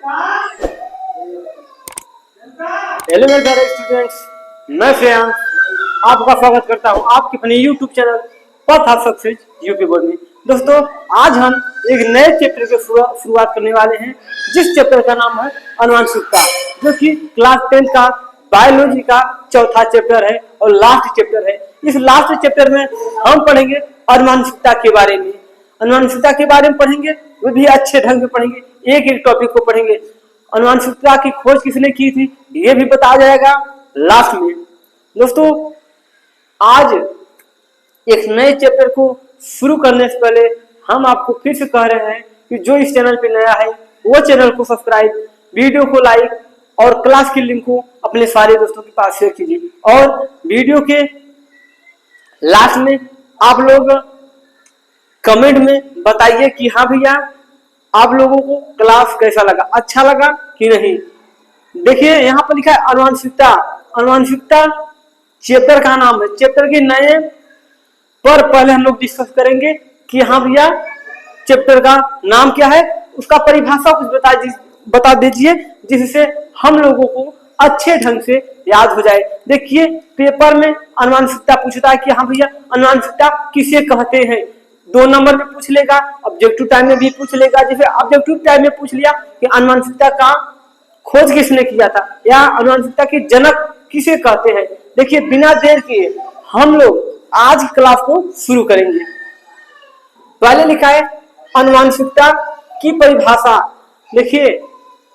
Hello मेरे प्यारे students, मैं श्रेयांश आपका स्वागत करता हूं आपके अपने YouTube channel path of success UP board में। दोस्तों, आज हम एक नए चैप्टर की शुरुआत करने वाले हैं, जिस चैप्टर का नाम है अनुवांशिकता, जो कि क्लास 10 का बायोलॉजी का चौथा चैप्टर है और लास्ट चैप्टर है। इस लास्ट चैप्टर में हम पढ़ेंगे अनुवांशिकता के बारे में। अनुवांशिकता के बारे में पढ़ेंगे, वो भी अच्छे ढंग से पढ़ेंगे, एक एक टॉपिक को पढ़ेंगे। अनुवांशिकता की खोज किसने की थी ये भी बताया जाएगा लास्ट में। दोस्तों, आज एक नए चैप्टर को शुरू करने से पहले हम आपको फिर से कह रहे हैं कि जो इस चैनल पे नया है वो चैनल को सब्सक्राइब, वीडियो को लाइक और क्लास की लिंक को अपने सारे दोस्तों के पास शेयर कीजिए। और वीडियो के लास्ट में आप लोग कमेंट में बताइए कि हाँ भैया आप लोगों को क्लास कैसा लगा, अच्छा लगा कि नहीं। देखिए यहाँ पर लिखा है अनुवांशिकता। अनुवांशिकता चैप्टर का नाम है। चैप्टर के नए पर पहले हम लोग डिस्कस करेंगे कि हाँ भैया चैप्टर का नाम क्या है, उसका परिभाषा कुछ बता दीजिए, जिससे हम लोगों को अच्छे ढंग से याद हो जाए। देखिए पेपर में अनुवांशिकता पूछता है कि हाँ भैया अनुवांशिकता किसे कहते हैं। 2 नंबर में पूछ लेगा, ऑब्जेक्टिव टाइम में भी पूछ लेगा। जैसे ऑब्जेक्टिव टाइम में पूछ लिया कि अनुवांशिकता का खोज किसने किया था या अनुवांशिकता के जनक किसे कहते हैं। देखिए बिना देर किए हम लोग आज क्लास को शुरू करेंगे। पहले लिखा है अनुवांशिकता की परिभाषा। देखिए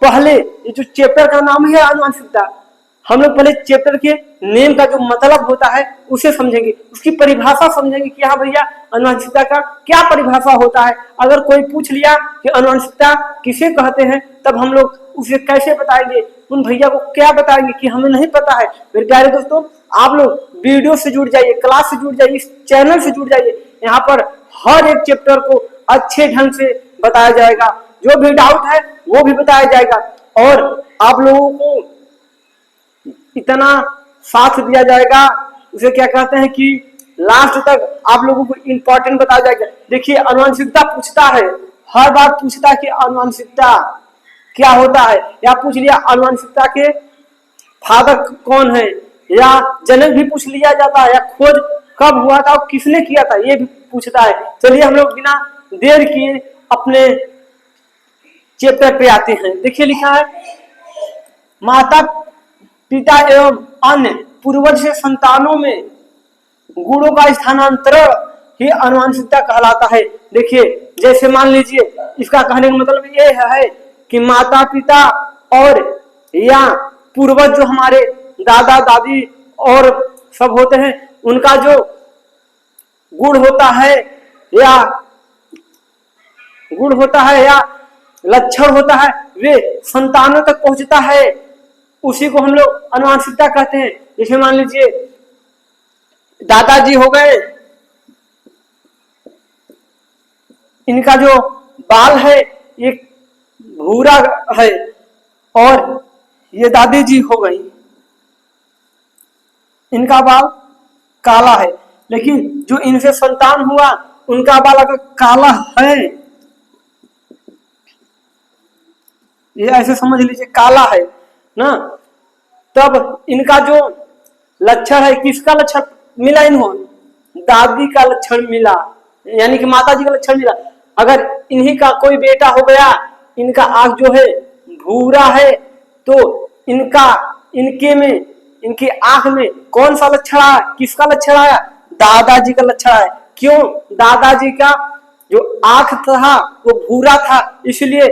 पहले ये जो चैप्टर का नाम है अनुवांशिकता, हम लोग पहले चैप्टर के नेम का जो मतलब होता है उसे समझेंगे, उसकी परिभाषा समझेंगे कि हाँ भैया अनुवांशिकता का क्या परिभाषा होता है। अगर कोई पूछ लिया कि अनुवांशिकता किसे कहते हैं, तब हम लोग उसे कैसे बताएंगे, उन भैया को क्या बताएंगे कि हमें नहीं पता है। मेरे प्यारे दोस्तों, आप लोग वीडियो से जुड़ जाइए, क्लास से जुड़ जाइए, इस चैनल से जुड़ जाइए। यहाँ पर हर एक चैप्टर को अच्छे ढंग से बताया जाएगा, जो भी डाउट है वो भी बताया जाएगा और आप लोगों को इतना साथ दिया जाएगा, उसे क्या कहते हैं कि लास्ट तक आप लोगों को इंपॉर्टेंट बताया जाएगा। देखिए अनुवांशिकता पूछता है, हर बार पूछता है कि अनुवांशिकता क्या होता है, या पूछ लिया अनुवांशिकता के फादर कौन है, या जनक भी पूछ लिया जाता है, या खोज कब हुआ था और किसने किया था ये भी पूछता है। चलिए हम लोग बिना देर किए अपने चैप्टर पे आते हैं। देखिए लिखा है माता पिता एवं अन्य पूर्वज से संतानों में गुणों का स्थानांतरण ही अनुवांशिकता कहलाता है। देखिए जैसे मान लीजिए, इसका कहने का मतलब ये है कि माता पिता और या पूर्वज जो हमारे दादा दादी और सब होते हैं, उनका जो गुण होता है या लक्षण होता है वे संतानों तक पहुंचता है, उसी को हम लोग अनुवांशिकता कहते हैं। जैसे मान लीजिए दादाजी हो गए, इनका जो बाल है ये भूरा है, और ये दादी जी हो गई, इनका बाल काला है। लेकिन जो इनसे संतान हुआ उनका बाल अगर काला है, ये ऐसे समझ लीजिए काला है ना, तब इनका जो लक्षण है, किसका लक्षण मिला इन्हों, दादी का लक्षण मिला, यानी कि माता जी का लक्षण मिला। अगर इन्हीं का कोई बेटा हो गया, इनका आंख जो है भूरा है, तो इनके आंख में कौन सा लक्षण आया, किसका लक्षण आया, दादाजी का लक्षण आया। क्यों, दादाजी का जो आंख था वो भूरा था, इसलिए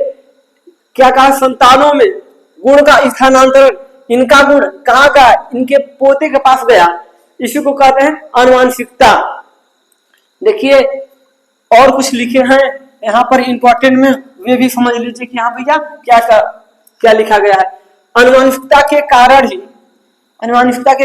क्या कहा संतानों में गुण का स्थानांतरण, इनका गुण कहाँ गया, इनके पोते के पास गया, इसी को कहते हैं अनुवांशिकता। देखिए और कुछ लिखे हैं यहाँ पर इंपॉर्टेंट में, वे भी समझ लीजिए कि हाँ भैया क्या लिखा गया है। अनुवांशिकता के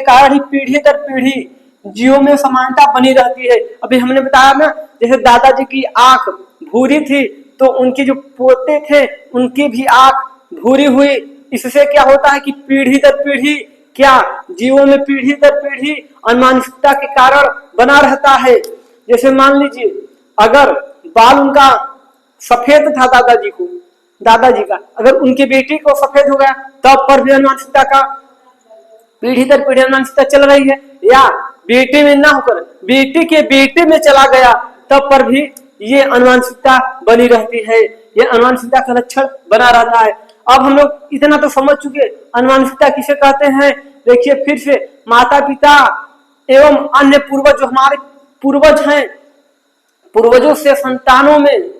कारण ही पीढ़ी दर पीढ़ी जीवों में समानता बनी रहती है। अभी हमने बताया ना, जैसे दादाजी की आंख भूरी थी तो उनके जो पोते थे उनकी भी आंख भूरी हुई। इससे क्या होता है कि पीढ़ी दर पीढ़ी जीवों में पीढ़ी दर पीढ़ी अनुवांशिकता के कारण बना रहता है। जैसे मान लीजिए अगर बाल उनका सफेद था दादाजी को, दादाजी का, अगर उनकी बेटी को सफेद हो गया तब पर भी अनुवांशिकता का पीढ़ी दर पीढ़ी अनुवांशिकता चल रही है, या बेटे में ना होकर बेटे के बेटे में चला गया तब पर भी ये अनुवांशिकता बनी रहती है, ये अनुवांशिकता का लक्षण बना रहता है। अब हम लोग इतना तो समझ चुके अनुवांशिकता किसे कहते हैं। देखिए फिर से, माता पिता एवं अन्य पूर्वज जो हमारे पूर्वज हैं, पूर्वजों से संतानों में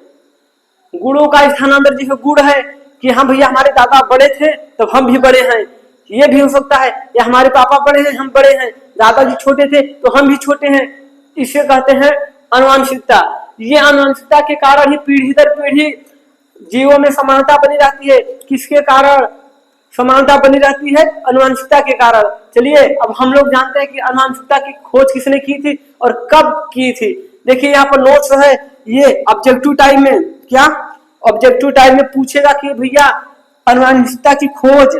गुणों का स्थानांतर, जैसे गुण है कि हाँ भैया हमारे दादा बड़े थे तब हम भी बड़े हैं, ये भी हो सकता है, या हमारे पापा बड़े हैं हम बड़े हैं, दादाजी छोटे थे तो हम भी छोटे हैं, इसे कहते हैं अनुवांशिकता। ये अनुवांशिकता के कारण ही पीढ़ी दर पीढ़ी जीवों में समानता बनी रहती है। किसके कारण समानता बनी रहती है? अनुवांशिकता के कारण। चलिए अब हम लोग जानते हैं कि अनुवांशिकता की खोज किसने की थी और कब की थी। देखिए यहाँ पर नोट्स है, ये ऑब्जेक्टिव टाइम में, क्या ऑब्जेक्टिव टाइम में पूछेगा कि भैया अनुवांशिकता की खोज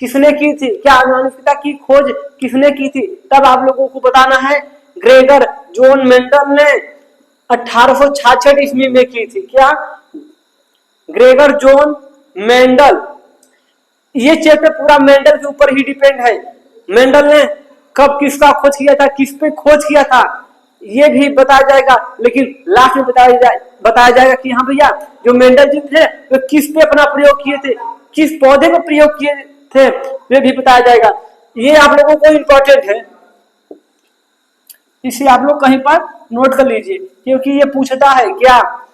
किसने की थी, क्या अनुवांशिकता की खोज किसने की थी, तब आप लोगों को बताना है ग्रेगर जॉन मेंडल ने 1866 ईस्वी में की थी। क्या? Gregor John Mendel. ये चैप्टर पूरा मेंडल के ऊपर ही डिपेंड है। मेंडल ने कब किसका खोज किया था, किस पे खोज किया था, ये भी बताया जाएगा, लेकिन लास्ट में बताया जाएगा कि हाँ भैया जो मेंडल जी थे वो किस पे अपना प्रयोग किए थे, किस पौधे पे प्रयोग किए थे, वे भी बताया जाएगा। ये आप लोगों को इम्पोर्टेंट है, इसे आप लोग कहीं पर नोट कर लीजिए, क्योंकि ये पूछता है क्या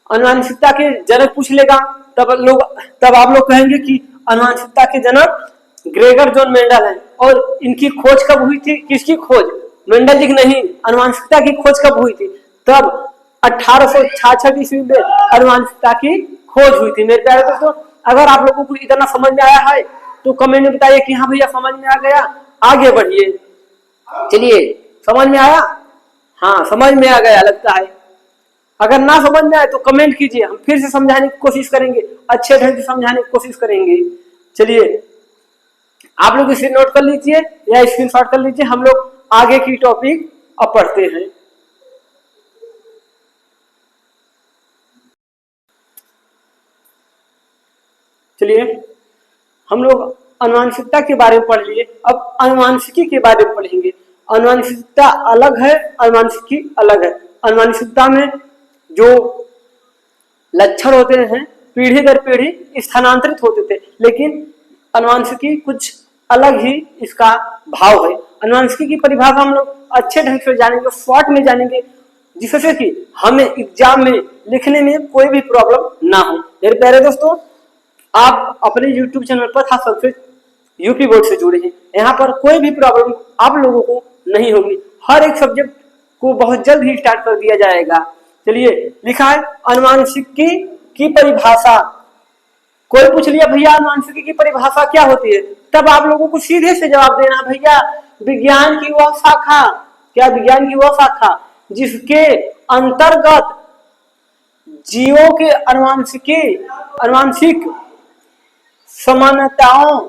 अनुवांशिकता के जनक पूछ लेगा, तब आप लोग कहेंगे कि अनुवांशिकता के जनक ग्रेगर जॉन मेंडल है। और इनकी खोज कब हुई थी? किसकी खोज? मेंडल जी की नहीं, अनुवांशिकता की खोज कब हुई थी? तब 1866 ईस्वी में अनुवांशिकता की खोज हुई थी। मेरे प्यारे दोस्तों, अगर आप लोगों को इतना समझ में आया है तो कमेंट में बताइए कि हाँ भैया समझ में आ गया, आगे बढ़िए। चलिए, समझ में आया? हाँ समझ में आ गया लगता है। अगर ना समझ में आए तो कमेंट कीजिए, हम फिर से समझाने की कोशिश करेंगे, अच्छे ढंग से समझाने की कोशिश करेंगे। चलिए आप लोग इसे नोट कर लीजिए या स्क्रीनशॉट कर लीजिए, हम लोग आगे की टॉपिक अब पढ़ते हैं। चलिए हम लोग अनुवांशिकता के बारे में पढ़ लिए, अब अनुवांशिकी के बारे में पढ़ेंगे। अनुवांशिकता अलग है, अनुवांशिकी अलग है। अनुवांशिकता में जो लक्षण होते हैं पीढ़ी दर पीढ़ी स्थानांतरित होते थे, लेकिन अनुवांशिकी कुछ अलग ही इसका भाव है। अनुवांशिकी की परिभाषा हम लोग अच्छे ढंग से जानेंगे, शॉर्ट में जानेंगे, जिससे कि हमें एग्जाम में लिखने में कोई भी प्रॉब्लम ना हो। मेरे प्यारे दोस्तों, आप अपने YouTube चैनल पर खास तौर से यूपी बोर्ड से जुड़े हैं, यहाँ पर कोई भी प्रॉब्लम आप लोगों को नहीं होगी। हर एक सब्जेक्ट को बहुत जल्द ही स्टार्ट कर दिया जाएगा। चलिए, लिखा है अनुवांशिकी की परिभाषा। कोई पूछ लिया भैया अनुवांशिकी की परिभाषा क्या होती है, तब आप लोगों को सीधे से जवाब देना, भैया विज्ञान की वह शाखा, क्या विज्ञान की वह शाखा जिसके अंतर्गत जीवों के अनुवांशिक समानताओं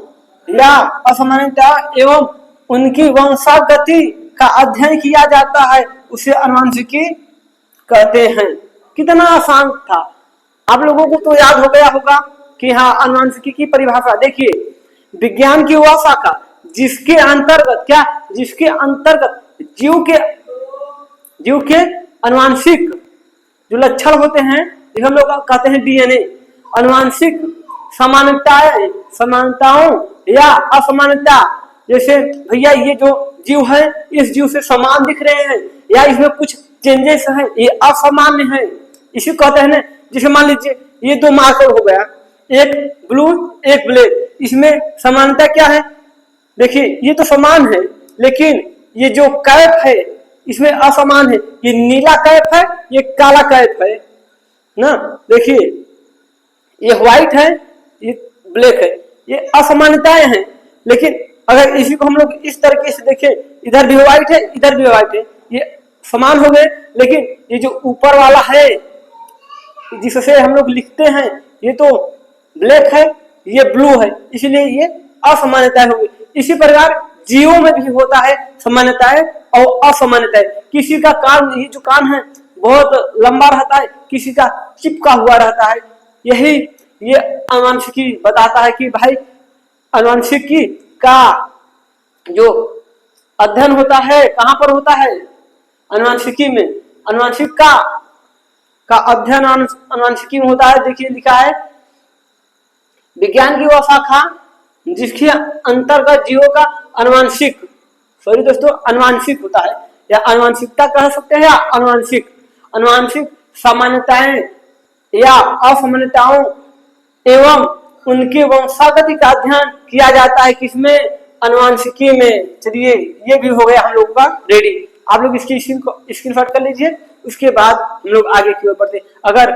या असमानता एवं उनकी वंशागति का अध्ययन किया जाता है, उसे अनुवांशिकी कहते हैं। कितना आसान था, आप लोगों को तो याद हो गया होगा कि हाँ अनुवांशिकी की परिभाषा। देखिए, विज्ञान की वह शाखा जिसके अंतर्गत, क्या जिसके अंतर्गत जीव के अनुवांशिक जो लक्षण होते हैं, जिसे हम लोग कहते हैं डीएनए, अनुवांशिक समानताओं या असमानता, जैसे भैया ये जो जीव है इस जीव से समान दिख रहे हैं या इसमें कुछ चेंजेस हैं, ये असामान्य है, इसी कहते हैं ना। जैसे मान लीजिए ये दो मार्कर हो गया, एक ब्लू एक ब्लैक, इसमें समानता क्या है? देखिए ये तो समान है, लेकिन ये जो कैप है इसमें असमान है, ये नीला कैप है ये काला कैप है ना। देखिए ये व्हाइट है ये ब्लैक है, ये असमानताएं हैं। लेकिन अगर इसी को हम लोग इस तरीके से देखें, इधर भी व्हाइट है इधर भी व्हाइट है, ये समान हो गए, लेकिन ये जो ऊपर वाला है जिससे हम लोग लिखते हैं ये तो ब्लैक है ये ब्लू है, इसलिए ये असमानताएं होगी। इसी प्रकार जीवों में भी होता है समानताएं और असमानताएं। किसी का कान, ये जो कान है बहुत लंबा रहता है, किसी का चिपका हुआ रहता है, यही ये अनुवांशिकी बताता है कि भाई अनुवांशिकी का जो अध्ययन होता है कहां पर होता है, अनुवांशिकी में। अनुवांशिक का अध्ययन अनुवांशिकी में होता है। देखिए लिखा है विज्ञान की वह शाखा जिसके अंतर्गत जीवों का अनुवांशिक, सॉरी दोस्तों, अनुवांशिक होता है, या अनुवांशिकता कह सकते हैं, या अनुवांशिक सामान्यताएं या असामान्यताओं एवं उनके वंशागति का अध्ययन किया जाता है किसमें, अनुवांशिकी में। चलिए ये भी हो गया हम लोग का रेडी। आप लोग इसकी स्क्रीनशॉट कर लीजिए, उसके बाद हम लोग आगे की ओर बढ़ते। अगर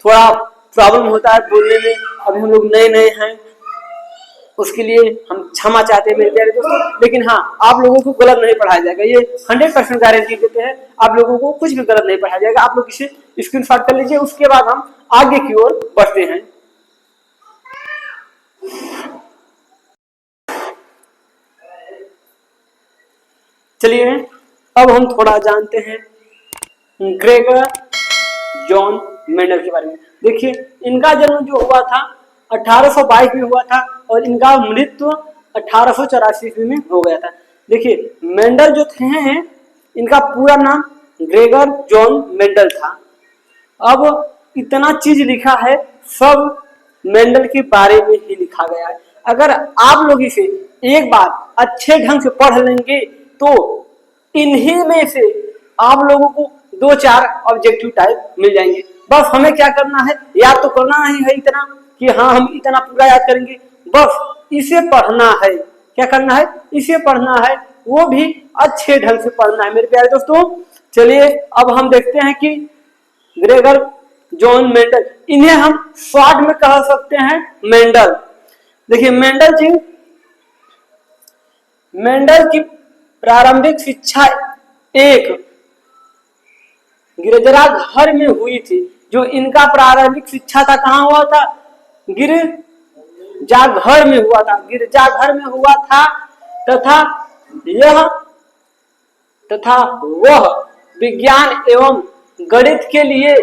थोड़ा प्रॉब्लम होता है बोलने में, अभी हम लोग नए हैं, उसके लिए हम क्षमा चाहते हैं मेरे प्यारे दोस्तों। लेकिन हाँ, आप लोगों को गलत नहीं पढ़ाया जाएगा, ये 100% गारंटी देते हैं। आप लोगों को कुछ भी गलत नहीं पढ़ाया जाएगा। आप लोग इसे स्क्रीनशॉट कर लीजिए, उसके बाद हम आगे की ओर बढ़ते हैं। चलिए अब हम थोड़ा जानते हैं ग्रेगर जॉन मेंडल के बारे में। देखिए इनका जन्म जो हुआ था 1822 में हुआ था और इनका मृत्यु 1884 ईस्वी में हो गया था। देखिए मेंडल जो थे इनका पूरा नाम ग्रेगर जॉन मेंडल था। अब इतना चीज लिखा है, सब मेंडल के बारे में ही लिखा गया है। अगर आप लोग इसे एक बार अच्छे ढंग से पढ़ लेंगे तो इन्हीं में से आप लोगों को 2-4 ऑब्जेक्टिव टाइप मिल जाएंगे। बस हमें क्या करना है, याद तो करना नहीं है इतना कि हाँ हम इतना पूरा याद करेंगे, बस इसे पढ़ना है। क्या करना है, इसे पढ़ना है, वो भी अच्छे ढंग से पढ़ना है मेरे प्यारे दोस्तों। चलिए अब हम देखते हैं कि ग्रेगर जॉन मेंडल, इन्हें हम शॉर्ट में कह सकते हैं मेंडल। देखिए मेंडल की प्रारंभिक शिक्षा एक गिरजाघर में हुई थी। जो इनका प्रारंभिक शिक्षा था कहाँ हुआ था, गिरजाघर में हुआ था, गिरजाघर में हुआ था। तथा वह विज्ञान एवं गणित के लिए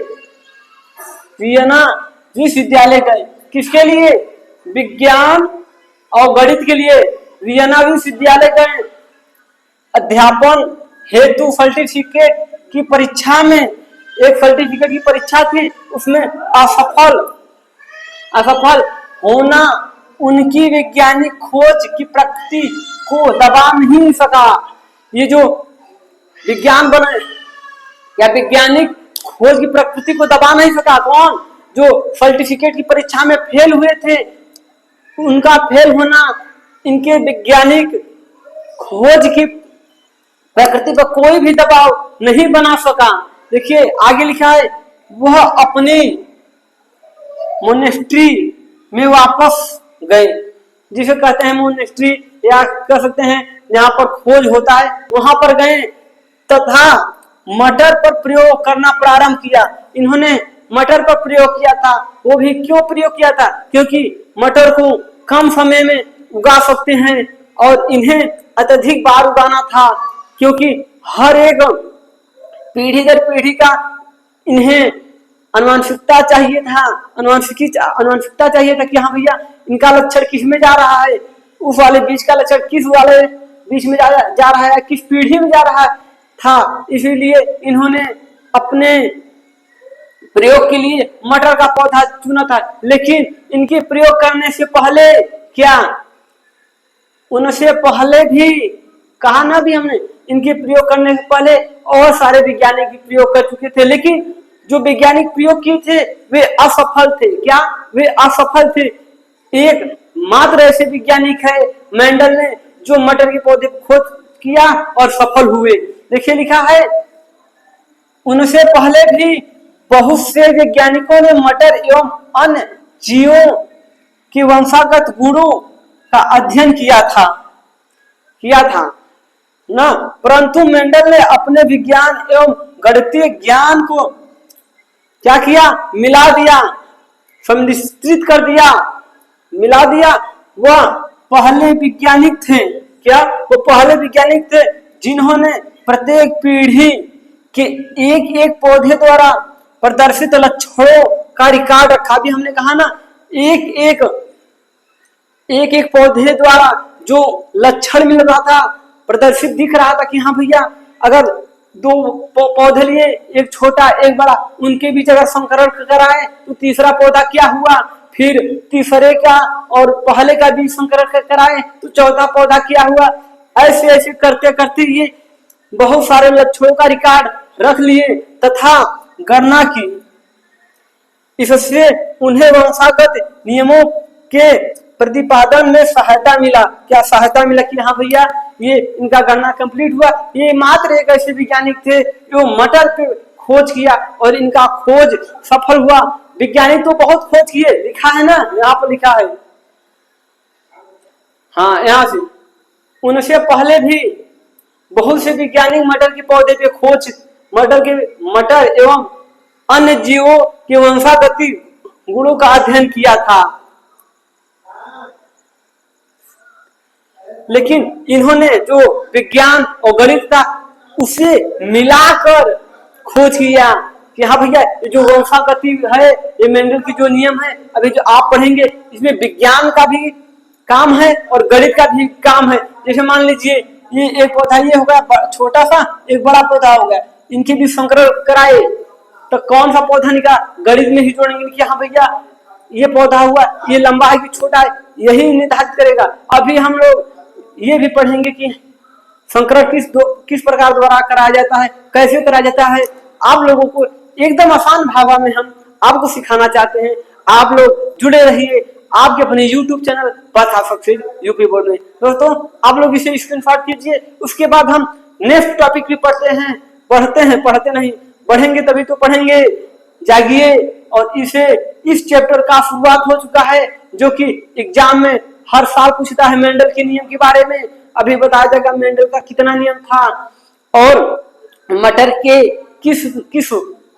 वियना विश्वविद्यालय गए। किसके लिए, विज्ञान और गणित के लिए वियना विश्वविद्यालय गए। अध्यापन हेतु सर्टिफिकेट की परीक्षा में, एक सर्टिफिकेट की परीक्षा थी, उसमें असफल होना उनकी वैज्ञानिक खोज की प्रकृति को दबा नहीं सका। ये जो विज्ञान बने या वैज्ञानिक खोज की प्रकृति को दबा नहीं सका। कौन, जो सर्टिफिकेट की परीक्षा में फेल हुए थे, उनका फेल होना इनके वैज्ञानिक खोज की प्रकृति पर कोई भी दबाव नहीं बना सका। देखिए आगे लिखा है, वह अपनी मोनेस्ट्री में वापस गए, जिसे कहते हैं मोनेस्ट्री, या कह सकते हैं जहां पर खोज होता है वहां पर गए, तथा मटर पर प्रयोग करना प्रारंभ किया। इन्होंने मटर पर प्रयोग किया था। वो भी क्यों प्रयोग किया था, क्योंकि मटर को कम समय में उगा सकते हैं और इन्हें अत्यधिक बार उगाना था, क्योंकि हर एक पीढ़ी दर पीढ़ी का इन्हें अनुवांशिकता चाहिए था, अनुवांशिकता चाहिए था कि हाँ भैया इनका लक्षण किस में जा रहा है, उस वाले बीज का लक्षण किस वाले बीज में जा रहा है, किस पीढ़ी में जा रहा था। इसीलिए इन्होंने अपने प्रयोग के लिए मटर का पौधा चुना था। लेकिन इनके प्रयोग करने से पहले क्या, उनसे पहले भी कहा ना भी हमने, इनके प्रयोग करने से पहले और सारे वैज्ञानिक प्रयोग कर चुके थे, लेकिन जो वैज्ञानिक प्रयोग किए थे वे असफल थे। क्या, वे असफल थे। एक मात्र ऐसे वैज्ञानिक है मेंडल ने जो मटर के पौधे खोज किया और सफल हुए। देखिए लिखा है, उनसे पहले भी बहुत से वैज्ञानिकों ने मटर एवं अन्य जीवों के वंशागत गुणों का अध्ययन किया था ना, परंतु मेंडल ने अपने विज्ञान एवं गणितीय ज्ञान को क्या किया, मिला दिया, सम्मिश्रित कर दिया, मिला दिया। वह पहले वैज्ञानिक थे, क्या, वो पहले वैज्ञानिक थे जिन्होंने प्रत्येक पीढ़ी के एक एक पौधे द्वारा प्रदर्शित लक्षणों का रिकॉर्ड रखा। भी हमने कहा ना एक एक पौधे द्वारा जो लक्षण मिल रहा था, प्रदर्शित दिख रहा था कि हाँ भैया, अगर दो पौधे लिए, एक छोटा एक बड़ा, उनके बीच अगर संकरण कराए तो तीसरा पौधा क्या हुआ, फिर तीसरे का और पहले का बीच संकरण कराए तो चौथा पौधा क्या हुआ। ऐसे ऐसे करते करते ये बहुत सारे लक्षणों का रिकॉर्ड रख लिए तथा गणना की। इससे उन्हें वंशागत नियमों के प्रतिपादन में सहायता मिला। क्या सहायता मिला कि हाँ भैया, ये इनका गणना कंप्लीट हुआ। ये मात्र एक ऐसे वैज्ञानिक थे जो मटर पे खोज किया और इनका खोज सफल हुआ। वैज्ञानिक तो बहुत खोज किए, लिखा है ना, यहाँ पर लिखा है। हाँ, यहाँ से उनसे पहले भी बहुत से वैज्ञानिक मटर के पौधे पे खोज, मटर एवं अन्य जीवों के वंशागति गुणों का अध्ययन किया था, लेकिन इन्होंने जो विज्ञान और गणित था उसे मिलाकर खोज किया कि हाँ भैया, ये जो वंशागति है, ये मेंडल की जो नियम है, अभी जो आप पढ़ेंगे, इसमें विज्ञान का भी काम है और गणित का भी काम है। जैसे मान लीजिए ये एक पौधा ये हो गया छोटा सा, एक बड़ा पौधा हो गया, इनके भी संकरण कराए तो कौन सा पौधा निकला, गणित में ही जोड़ेंगे कि हाँ भैया, ये पौधा हुआ, ये लंबा है कि छोटा है, यही निर्धारित करेगा। अभी हम लोग ये भी पढ़ेंगे कि संकरण किस प्रकार द्वारा कराया जाता है, कैसे कराया जाता है। आप लोगों को एकदम आसान भाषा में हम आपको सिखाना चाहते हैं। आप लोग जुड़े रहिए आपके अपने YouTube चैनल पथ सक्सेस यूपी बोर्ड में। दोस्तों, आप लोग इसे स्क्रीनशॉट कीजिए, उसके बाद हम नेक्स्ट टॉपिक भी पढ़ते नहीं, पढ़ेंगे तभी तो पढ़ेंगे। जागिए, और इस चैप्टर का शुरुआत हो चुका है, जो कि एग्जाम में हर साल पूछता है मेंडल के नियम के बारे में। अभी बताया जाएगा मेंडल का कितना नियम था और मटर के किस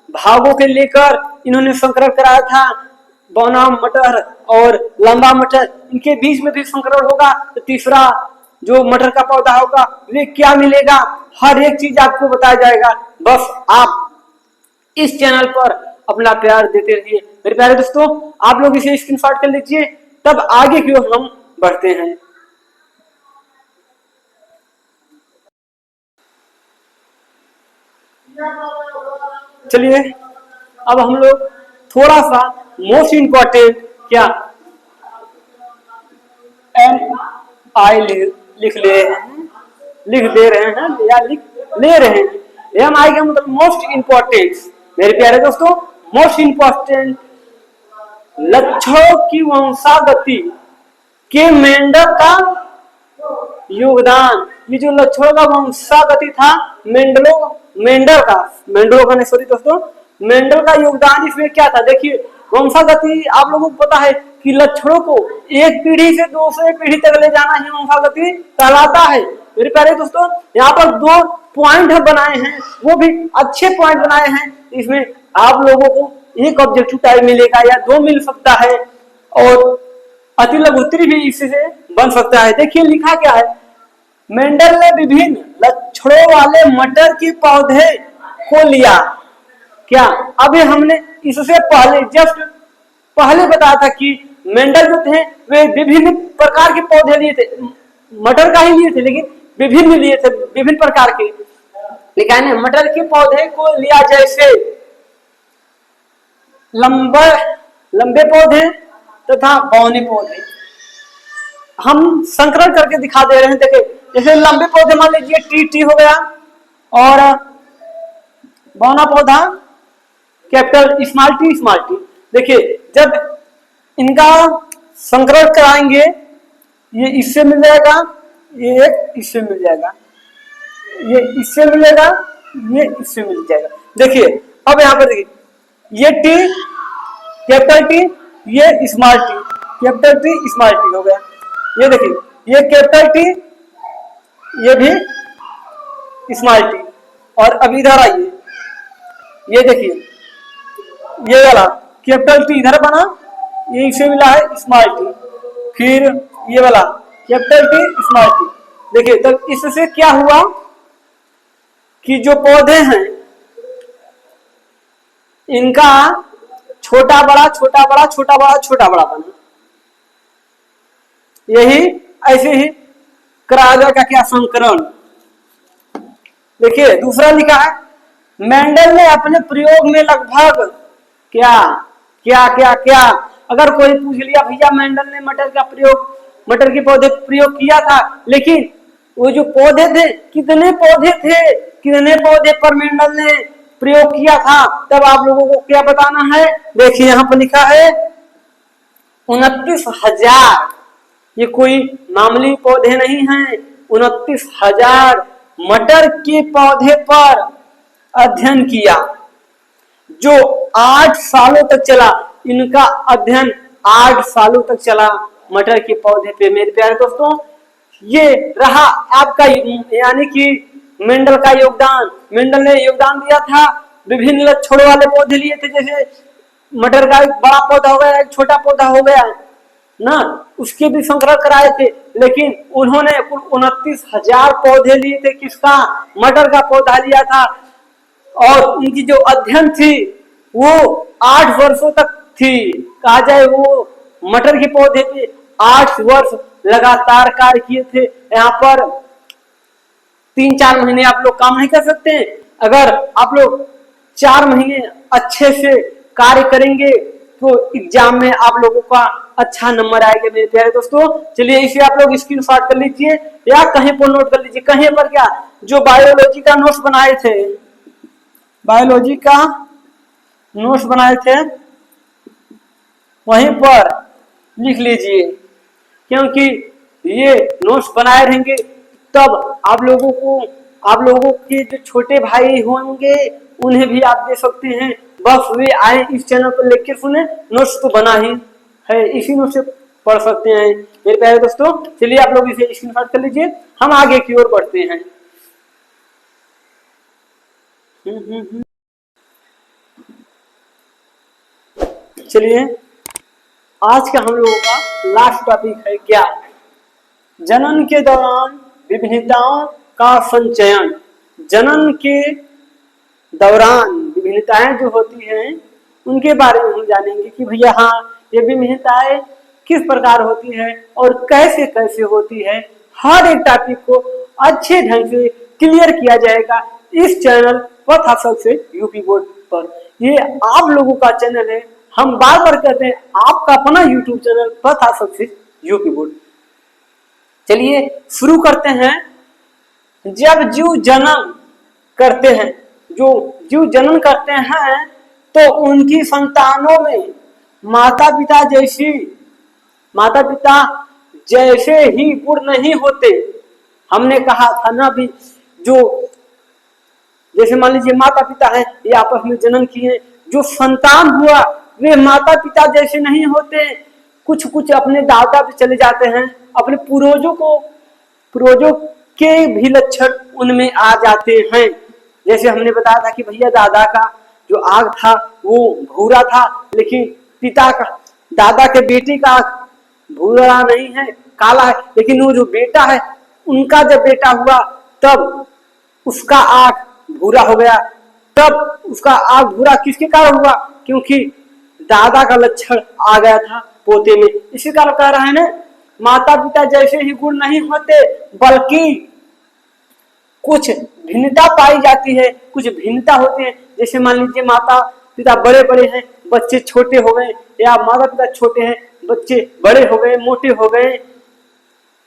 भागों के लेकर इन्होंने संकरण कराया था। बौना मटर और लंबा मटर, इनके बीच में भी संकरण होगा तो तीसरा जो मटर का पौधा होगा वे क्या मिलेगा, हर एक चीज आपको बताया जाएगा। बस आप इस चैनल पर अपना प्यार देते रहिए। मेरे प्यारे दोस्तों, आप लोग इसे स्क्रीनशॉट कर लीजिए, तब आगे की ओर हम बढ़ते हैं। चलिए, अब हम लोग थोड़ा सा मोस्ट इम्पोर्टेंट क्या MI लिख दे रहे हैं या लिख ले रहे हैं। MI का मतलब मोस्ट इम्पोर्टेंट। मेरे प्यारे दोस्तों, मोस्ट इम्पोर्टेंट लक्षणों की वंशागति के मेंडल का योगदान। ये जो लक्षणों का वंशागति था मेंडल का योगदान इसमें क्या था। देखिए, वंशागति आप लोगों को पता है कि लक्षणों को एक पीढ़ी से दूसरे पीढ़ी तक ले जाना ही वंशागति कहलाता है। मेरे प्यारे दोस्तों, यहाँ पर 2 पॉइंट बनाए हैं, वो भी अच्छे पॉइंट बनाए हैं। इसमें आप लोगों को एक ऑब्जेक्टिव टाइप मिलेगा या 2 मिल सकता है और अति लघुत्तरी भी इससे बन सकता है। देखिए लिखा क्या है, मेंडल ने विभिन्न लक्षणों वाले मटर के पौधे को लिया। क्या अभी हमने इससे पहले बताया था कि मेंडल जो थे वे विभिन्न प्रकार के पौधे लिए थे, मटर का ही लिए थे, लेकिन विभिन्न लिए थे, विभिन्न प्रकार के। लेकिन मटर के पौधे को लिया, जैसे लंबे पौधे तथा बौने पौधे। हम संकरण करके दिखा दे रहे हैं। देखिए, जैसे लंबे पौधे मान लीजिए टी हो गया और बौना पौधा कैपिटल स्मॉल टी। देखिए, जब इनका संकरण कराएंगे, ये इससे मिल जाएगा, ये एक इससे मिल जाएगा, ये इससे मिलेगा, ये इससे मिल जाएगा। देखिए, अब यहाँ पर देखिए, ये टी कैपिटल टी, ये small T, capital T small T हो गया। ये देखिए, ये कैपिटल टी, ये भी स्मॉल टी। और अब इधर आइए, ये देखिए, ये वाला कैपिटल टी इधर बना, ये इसे मिला है स्मॉल टी, फिर ये वाला कैपिटल टी स्मॉल टी। देखिए, तब इससे क्या हुआ कि जो पौधे हैं इनका छोटा बड़ा बना। यही ऐसे ही कराया जाएगा क्या, संकरण। देखिए दूसरा लिखा है, मेंडल ने अपने प्रयोग में लगभग क्या क्या क्या क्या। अगर कोई पूछ लिया भैया मेंडल ने मटर के पौधे प्रयोग किया था, लेकिन वो जो पौधे थे कितने पौधे पर मेंडल ने प्रयोग किया था, तब आप लोगों को क्या बताना है। देखिए यहाँ पर लिखा है 29,000। ये कोई मामूली पौधे नहीं हैं, 29,000 मटर के पौधे पर अध्ययन किया, जो 8 सालों तक चला। इनका अध्ययन 8 सालों तक चला मटर के पौधे पे। मेरे प्यारे दोस्तों, ये रहा आपका यानी कि मेंडल का योगदान। मेंडल ने योगदान दिया था, विभिन्न लक्षणों वाले पौधे लिए थे, जैसे मटर का एक बड़ा पौधा हो गया, एक छोटा पौधा हो गया ना, उसके भी संग्रह कराए थे। लेकिन उन्होंने कुल 29,000 पौधे लिए थे। किसका? मटर का पौधा लिया था। और उनकी जो अध्ययन थी वो 8 वर्षों तक थी। कहा जाए वो मटर के पौधे पे 8 वर्ष लगातार कार्य किए थे। यहाँ पर 3-4 महीने आप लोग काम नहीं कर सकते। अगर आप लोग 4 महीने अच्छे से कार्य करेंगे तो एग्जाम में आप लोगों का अच्छा नंबर आएगा। मेरे प्यारे दोस्तों, चलिए इसे आप लोग स्क्रीनशॉट कर लीजिए या कहीं पर नोट कर लीजिए। कहीं पर क्या, जो बायोलॉजी का नोट्स बनाए थे, बायोलॉजी का नोट्स बनाए थे वहीं पर लिख लीजिए, क्योंकि ये नोट्स बनाए रहेंगे तब आप लोगों के जो छोटे भाई होंगे उन्हें भी आप दे सकते हैं। बस वे आए इस चैनल पर लेक्चर सुने, नोट्स तो बना ही है, इसी नोट से पढ़ सकते हैं। मेरे प्यारे दोस्तों, चलिए आप लोग इसे स्क्रीनशॉट कर लीजिए, हम आगे की ओर बढ़ते हैं। चलिए आज का हम लोगों का लास्ट टॉपिक है क्या, जनन के दौरान विभिन्नताओं का संचयन। जनन के दौरान विभिन्नताएं जो होती हैं उनके बारे में हम जानेंगे कि भैया हाँ ये विभिन्नताएं किस प्रकार होती है और कैसे कैसे होती है। हर एक टॉपिक को अच्छे ढंग से क्लियर किया जाएगा इस चैनल पथ हासिल से यूपी बोर्ड पर। ये आप लोगों का चैनल है, हम बार बार कहते हैं आपका अपना यूट्यूब चैनल पथ हासिल से यूपी बोर्ड। चलिए शुरू करते हैं। जब जीव जन्म करते हैं, जो जीव जन्म करते हैं तो उनकी संतानों में माता पिता जैसे ही गुण नहीं होते। हमने कहा था ना भी, जो जैसे मान लीजिए माता पिता है, ये आपस में जन्म किए, जो संतान हुआ वे माता पिता जैसे नहीं होते। कुछ कुछ अपने दादा पे चले जाते हैं, अपने पूर्वजों के भी लक्षण उनमें आ जाते हैं। जैसे हमने बताया था कि भैया दादा का जो आग था वो भूरा था, लेकिन दादा के बेटे का आग भूरा नहीं है, काला है। लेकिन वो जो बेटा है उनका जब बेटा हुआ तब उसका आग भूरा हो गया। तब उसका आग भूरा किसके कारण हुआ? क्योंकि दादा का लक्षण आ गया था पोते में। इसी कारण कह रहा है ना, माता पिता जैसे ही गुण नहीं होते बल्कि कुछ भिन्नता पाई जाती है, कुछ भिन्नता होते हैं। जैसे मान लीजिए माता पिता बड़े बड़े हैं, बच्चे छोटे हो गए, या माता पिता छोटे हैं, बच्चे बड़े हो गए, मोटे हो गए।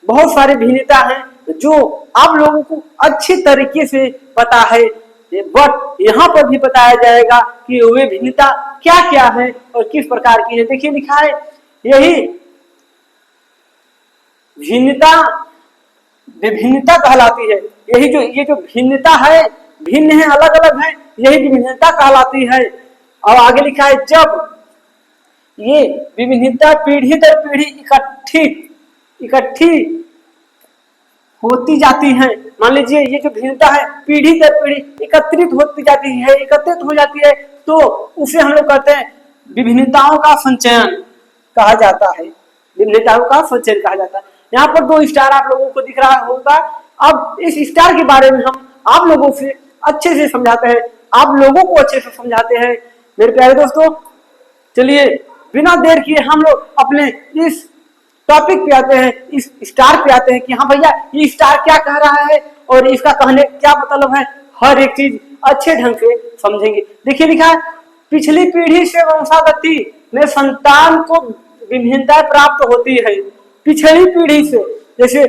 बहुत सारी भिन्नता है जो आप लोगों को अच्छी तरीके से पता है, बट यहाँ पर भी बताया जाएगा कि वे भिन्नता क्या क्या है और किस प्रकार की है। देखिए लिखा है, यही विभिन्नता कहलाती है। ये जो भिन्नता है, भिन्न है, अलग अलग है, यही विभिन्नता कहलाती है। और आगे लिखा है, जब ये विभिन्नता पीढ़ी दर पीढ़ी इकट्ठी होती जाती है। मान लीजिए ये जो भिन्नता है पीढ़ी दर पीढ़ी एकत्रित हो जाती है, तो उसे हम लोग कहते हैं विभिन्नताओं का संचयन कहा जाता है। विभिन्नताओं का संचयन कहा जाता है। यहाँ पर 2 स्टार आप लोगों को दिख रहा होगा। अब इस स्टार के बारे में हम आप लोगों से अच्छे से समझाते हैं, आप लोगों को अच्छे से समझाते हैं। मेरे प्यारे दोस्तों, चलिए बिना देर किए हम लोग अपने इस टॉपिक पे आते हैं, इस स्टार पे आते हैं कि हाँ भैया ये स्टार क्या कह रहा है और इसका कहने क्या मतलब है, हर एक चीज अच्छे ढंग से समझेंगे। देखिए लिखा है, पिछली पीढ़ी से वंशागति में संतान को विभिन्नता प्राप्त होती है। पिछली पीढ़ी से, जैसे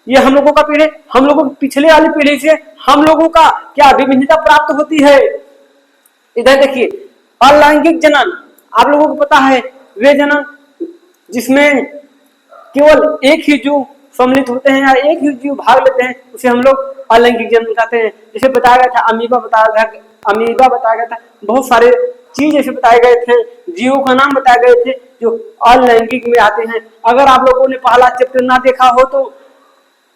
ये हम लोगों का पीढ़ी, हम लोगों की पिछले वाली पीढ़ी से हम लोगों का क्या विभिन्नता प्राप्त होती है। इधर देखिए, अलैंगिक जनन, आप लोगों को पता है वे जनन जिसमें केवल एक ही जीव सम्मिलित होते हैं या एक ही जीव भाग लेते हैं, उसे हम लोग अलैंगिक जनन कहते हैं। जैसे बताया गया था अमीबा बताया गया था, बहुत सारे चीज ऐसे बताए गए थे, जीवों का नाम बताए गए थे जो अलैंगिक में आते हैं। अगर आप लोगों ने पहला चैप्टर ना देखा हो तो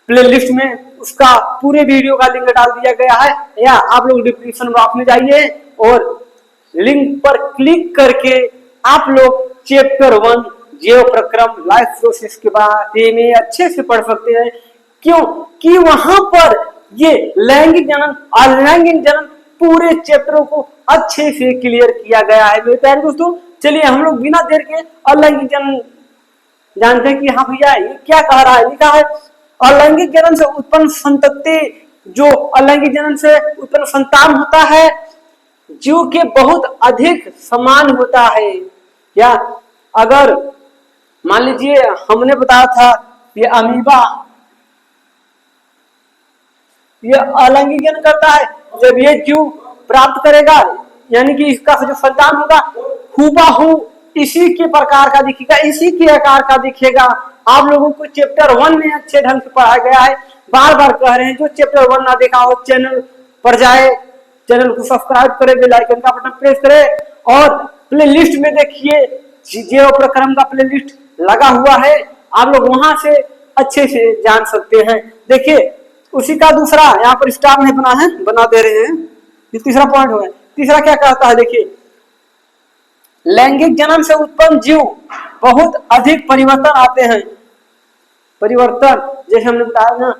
प्लेलिस्ट में उसका पूरे वीडियो का लिंक डाल दिया गया है, या आप लोग डिस्क्रिप्शन बॉक्स में जाइए और लिंक पर क्लिक करके आप लोग चैप्टर 1 जीव प्रक्रम लाइफ प्रोसेस के बारे में अच्छे से पढ़ सकते हैं। क्यों कि वहां पर ये लैंगिक जनन अलैंगिक जनन पूरे चैप्टरों को अच्छे से क्लियर किया गया है। मेरे प्यारे दोस्तों, चलिए हम लोग बिना देर के अलैंगिक जनन जानते हैं कि हाँ भैया ये क्या कह रहा है। लिखा है, अलैंगिक जनन से उत्पन्न संतति, जो अलैंगिक जनन से उत्पन्न संतान होता है जीव के बहुत अधिक समान होता है। या अगर मान लीजिए हमने बताया था ये अमीबा ये अलैंगिक जनन करता है, जब ये जीव प्राप्त करेगा यानी कि इसका जो संतान होगा हूबहू इसी के प्रकार का दिखेगा, इसी के आकार का दिखेगा। आप लोगों को चैप्टर 1 में अच्छे ढंग से पढ़ाया गया है। बार बार कह रहे हैं जो चैप्टर 1 ना देखा हो चैनल पर जाए, चैनल को सब्सक्राइब करे, बेल आइकन का बटन प्रेस करे और प्ले लिस्ट में देखिए जीव प्रक्रम का प्ले लिस्ट लगा हुआ है, आप लोग वहां से अच्छे से जान सकते हैं। देखिए उसी का दूसरा यहाँ पर स्टार नहीं बना है, बना दे रहे हैं, ये तीसरा पॉइंट होगा। तीसरा क्या कहता है, देखिए लैंगिक जन्म से उत्पन्न जीव बहुत अधिक परिवर्तन आते हैं। परिवर्तन जैसे हमने बताया ना,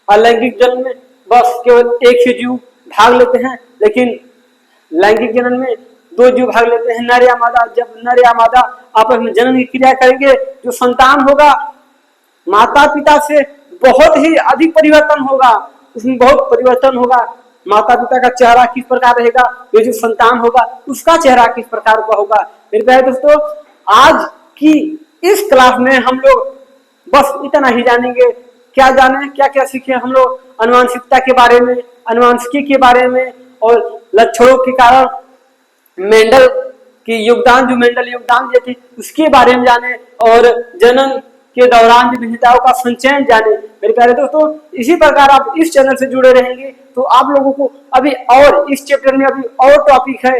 अलैंगिक जन्म में बस केवल एक ही जीव भाग लेते हैं, लेकिन लैंगिक जन्म में 2 जीव भाग लेते हैं, नर या मादा। जब नर या मादा आपस में जन्म की क्रिया करेंगे, जो संतान होगा माता पिता से बहुत ही अधिक परिवर्तन होगा, उसमें बहुत परिवर्तन होगा। माता पिता का चेहरा किस प्रकार रहेगा, ये जो संतान होगा उसका चेहरा किस प्रकार का होगा। मेरे प्यारे दोस्तों, आज की इस क्लास में हम लोग बस इतना ही जानेंगे। क्या जाने, क्या क्या सीखे हम लोग, अनुवांशिकता के बारे में, अनुवांशिकी के बारे में और लक्षणों के कारण मेंडल के योगदान, जो मेंडल योगदान दिए थे उसके बारे में जाने और जनन के दौरान विभिन्नताओं का संचयन जाने। मेरे प्यारे दोस्तों, इसी प्रकार आप इस चैनल से जुड़े रहेंगे तो आप लोगों को अभी और इस चैप्टर में अभी और टॉपिक है,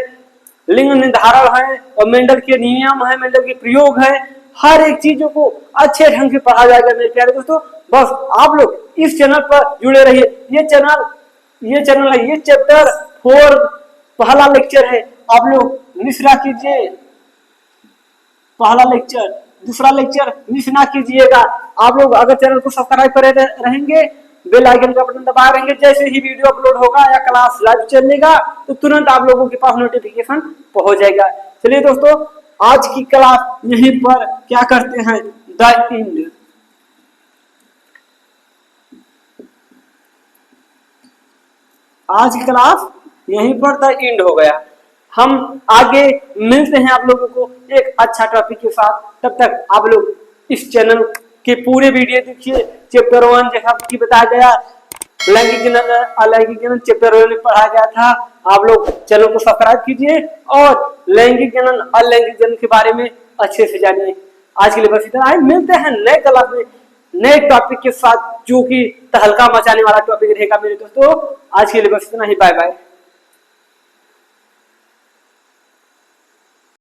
लिंग निर्धारण है और मेंडल के नियम है, मेंडल के प्रयोग है, हर एक चीजों को अच्छे ढंग से पढ़ा जाएगा। मेरे प्यारे दोस्तों, बस आप लोग इस चैनल पर जुड़े रहिए। ये चैनल है, ये चैप्टर 4 पहला लेक्चर है, आप लोग मिस ना कीजिए। पहला लेक्चर, दूसरा लेक्चर मिस ना कीजिएगा। आप लोग अगर चैनल को सब्सक्राइब करे रहेंगे, बेल आइकन का बटन दबा रहेंगे, जैसे ही वीडियो अपलोड होगा या क्लास लाइव चलेगा तो तुरंत आप लोगों के पास नोटिफिकेशन पहुंच जाएगा। चलिए दोस्तों, आज की क्लास यहीं पर क्या करते हैं, द एंड। आज की क्लास यहीं पर द एंड हो गया। हम आगे मिलते हैं आप लोगों को एक अच्छा टॉपिक के साथ। तब तक आप लोग इस चैनल के पूरे वीडियो देखिए। चैप्टर 1 जैसा कि बताया गया, लैंगिक जनन अलैंगिक जनन चैप्टर 1 में पढ़ाया गया था। आप लोग चैनल को सब्सक्राइब कीजिए और लैंगिक जनन अलैंगिक जनन के बारे में अच्छे से जानिए। आज के लिए बस इतना है, मिलते हैं नए क्लास में नए टॉपिक के साथ, जो कि तहलका मचाने वाला टॉपिक रहेगा। मेरे दोस्तों, आज के लिए बस इतना ही, बाय बाय।